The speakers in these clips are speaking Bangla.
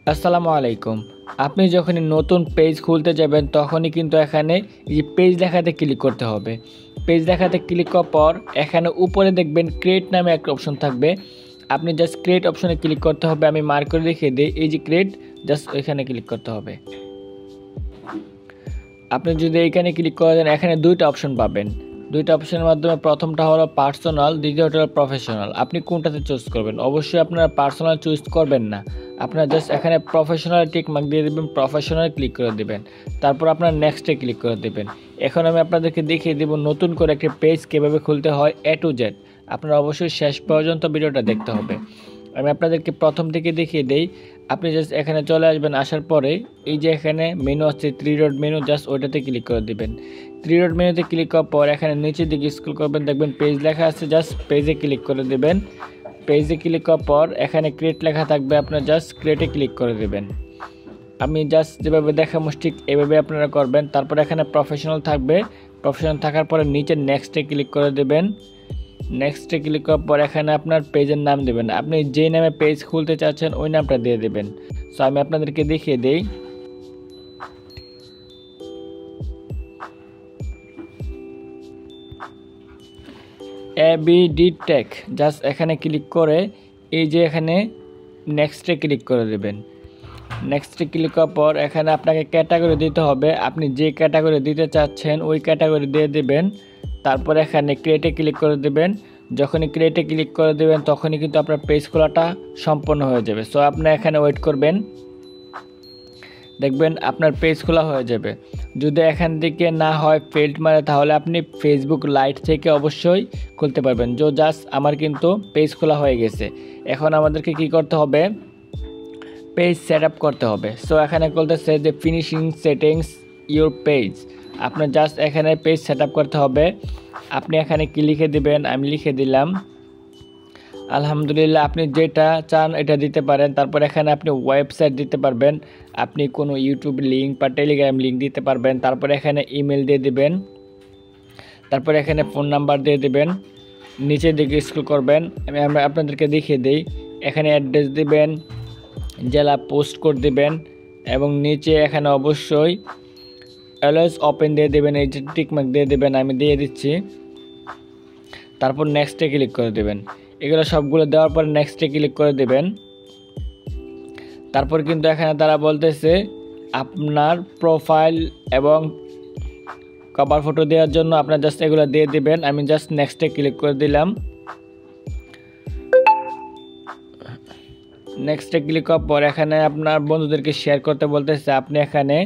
আসসালামু আলাইকুম। আপনি যখনই নতুন পেজ খুলতে যাবেন তখনই কিন্তু এখানে এই যে পেজ লেখাতে ক্লিক করতে হবে। পেজ লেখাতে ক্লিক করার পর এখানে উপরে দেখবেন ক্রিয়েট নামে একটা অপশন থাকবে। আপনি জাস্ট ক্রিয়েট অপশনে ক্লিক করতে হবে। আমি মার্ক করে দেখিয়ে দিই, এই যে ক্রিয়েট, জাস্ট ওইখানে ক্লিক করতে হবে। আপনি যদি এইখানে ক্লিক করে দেন এখানে দুইটা অপশন পাবেন। দুইটা অপশনের মাধ্যমে প্রথমটা হলো পার্সোনাল, দ্বিতীয়টা হলো প্রফেশনাল। আপনি কোনটাতে চুজ করবেন? অবশ্যই আপনারা পার্সোনাল চুজ করবেন না। আপনারা জাস্ট এখানে প্রফেশনাল টিক মার্ক দিয়ে দেবেন, প্রফেশনাল ক্লিক করে দেবেন, তারপর আপনার নেক্সটে ক্লিক করে দেবেন। এখন আমি আপনাদেরকে দেখিয়ে দেব নতুন করে একটি পেজ কীভাবে খুলতে হয় A to Z। আপনারা অবশ্যই শেষ পর্যন্ত ভিডিওটা দেখতে হবে। আমি আপনাদেরকে প্রথম থেকে দেখিয়ে দেই। আপনি জাস্ট এখানে চলে আসবেন, আসার পরে এই যে এখানে মেনু আছে 3 ডট মেনু, জাস্ট ওইটাতে ক্লিক করে দিবেন। 3 ডট মেনুতে ক্লিক করার পর এখানে নিচের দিকে স্ক্রল করবেন, দেখবেন পেজ লেখা আছে, জাস্ট পেজে ক্লিক করে দেবেন। পেজে ক্লিক করার পর এখানে ক্রিয়েট লেখা থাকবে, আপনার জাস্ট ক্রিয়েটে ক্লিক করে দেবেন। আমি জাস্ট যেভাবে দেখাবো ঠিক এভাবে আপনারা করবেন। তারপর এখানে প্রফেশনাল থাকবে, প্রফেশনাল থাকার পরে নিচে নেক্সটে ক্লিক করে দেবেন। নেক্সটে ক্লিক করার পর এখানে আপনার পেজের নাম দেবেন। আপনি যেই নামে পেজ খুলতে চাচ্ছেন ওই নামটা দিয়ে দেবেন। সো আমি আপনাদেরকে দেখিয়ে দেই। ABD টেক, জাস্ট এখানে ক্লিক করে এই যে এখানে নেক্সটে ক্লিক করে দেবেন। নেক্সটে ক্লিক করার পর এখানে আপনাকে ক্যাটাগরি দিতে হবে। আপনি যে ক্যাটাগরি দিতে চাচ্ছেন ওই ক্যাটাগরি দিয়ে দেবেন। তারপর এখানে ক্রিয়েটে ক্লিক করে দেবেন। যখনই ক্রিয়েটে ক্লিক করে দেবেন তখনই কিন্তু আপনার পেজ খোলাটা সম্পন্ন হয়ে যাবে। সো আপনি এখানে ওয়েট করবেন, দেখবেন আপনার পেজ খোলা হয়ে যাবে। যদি এখান থেকে না হয় ফেল্ড মারে তাহলে আপনি ফেসবুক লাইট থেকে অবশ্যই খুলতে পারবেন। জাস্ট আমার কিন্তু পেজ খোলা হয়ে গেছে। এখন আমাদেরকে কি করতে হবে? পেজ সেট আপ করতে হবে। সো এখানে বলতেছে যে ফিনিশিং সেটিংস ইউর পেজ। আপনার জাস্ট এখানে পেজ সেট আপ করতে হবে। আপনি এখানে কি লিখে দিবেন? আমি লিখে দিলাম আলহামদুলিল্লাহ। আপনি যেটা চান এটা দিতে পারেন। তারপর এখানে আপনি ওয়েবসাইট দিতে পারবেন, আপনি কোনো ইউটিউব লিঙ্ক বা টেলিগ্রাম লিঙ্ক দিতে পারবেন। তারপর এখানে ইমেল দিয়ে দিবেন, তারপর এখানে ফোন নাম্বার দিয়ে দিবেন। নিচের দিকে স্ক্রল করবেন, আমি আপনাদেরকে দেখিয়ে দিই। এখানে অ্যাড্রেস দিবেন, জেলা, পোস্ট কোড দিবেন এবং নিচে এখানে অবশ্যই অলওয়েজ ওপেন দিয়ে দেবেন। এই যে টিকমার্ক দিয়ে দেবেন, আমি দিয়ে দিচ্ছি। তারপর নেক্সটে ক্লিক করে দেবেন। এগুলো সবগুলো দেওয়ার পর নেক্সটে ক্লিক করে দেবেন। তারপর কিন্তু এখানে তারা বলতেছে আপনার প্রোফাইল এবং কভার ফটো দেওয়ার জন্য আপনার জাস্ট এগুলো দিয়ে দিবেন। আমি জাস্ট নেক্সটে ক্লিক করে দিলাম। নেক্সটে ক্লিক করার পর এখানে আপনার বন্ধুদেরকে শেয়ার করতে বলতেছে। আপনি এখানে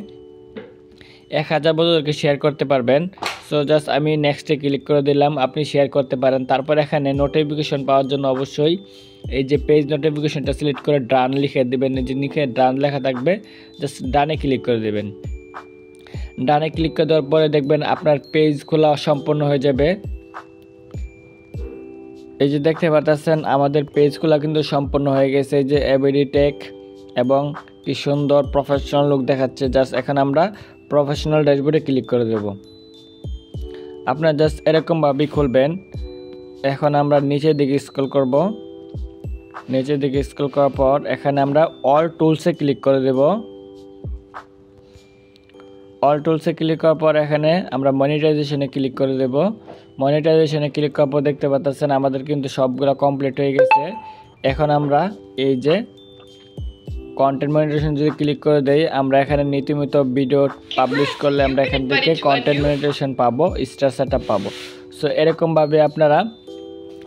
1000 বন্ধুদেরকে শেয়ার করতে পারবেন। সো জাস্ট আমি নেক্সটে ক্লিক করে দিলাম, আপনি শেয়ার করতে পারেন। তারপর এখানে নোটিফিকেশন পাওয়ার জন্য অবশ্যই এই যে পেজ নোটিফিকেশনটা সিলেক্ট করে ডান লিখে দেবেন। এই যে লিখে ডান লেখা থাকবে, জাস্ট ডানে ক্লিক করে দেবেন। ডানে ক্লিক করে দেওয়ার পরে দেখবেন আপনার পেজ খোলা সম্পন্ন হয়ে যাবে। এই যে দেখতে পাচ্ছেন আমাদের পেজ খোলা কিন্তু সম্পন্ন হয়ে গেছে। এই যে ABD টেক এবং কি সুন্দর প্রফেশনাল লুক দেখাচ্ছে। জাস্ট এখন আমরা প্রফেশনাল ড্যাশবোর্ডে ক্লিক করে দেব। আপনারা জাস্ট এরকমভাবেই খুলবেন। এখন আমরা নিচের দিকে স্ক্রল করব। নিচের দিকে স্ক্রল করার পর এখানে আমরা অল টুলসে ক্লিক করে দেব। অল টুলসে ক্লিক করার পর এখানে আমরা মনিটাইজেশনে ক্লিক করে দেব। মনিটাইজেশনে ক্লিক করার পর দেখতে পাচ্ছেন আমাদের কিন্তু সবগুলো কমপ্লিট হয়ে গেছে। এখন আমরা এই যে কন্টেন্ট মনিটাইজেশন যদি ক্লিক করে দেই, আমরা এখানে নিয়মিত ভিডিও পাবলিশ করলে আমরা এখান থেকে কন্টেন্ট মনিটাইজেশন পাবো, স্টার সেটআপ পাবো। সো এরকমভাবে আপনারা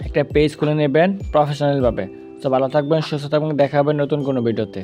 একটা পেজ খুলে নেবেন প্রফেশনালভাবে। সো ভালো থাকবেন, সুস্থ থাকবেন, দেখা হবে নতুন কোনো ভিডিওতে।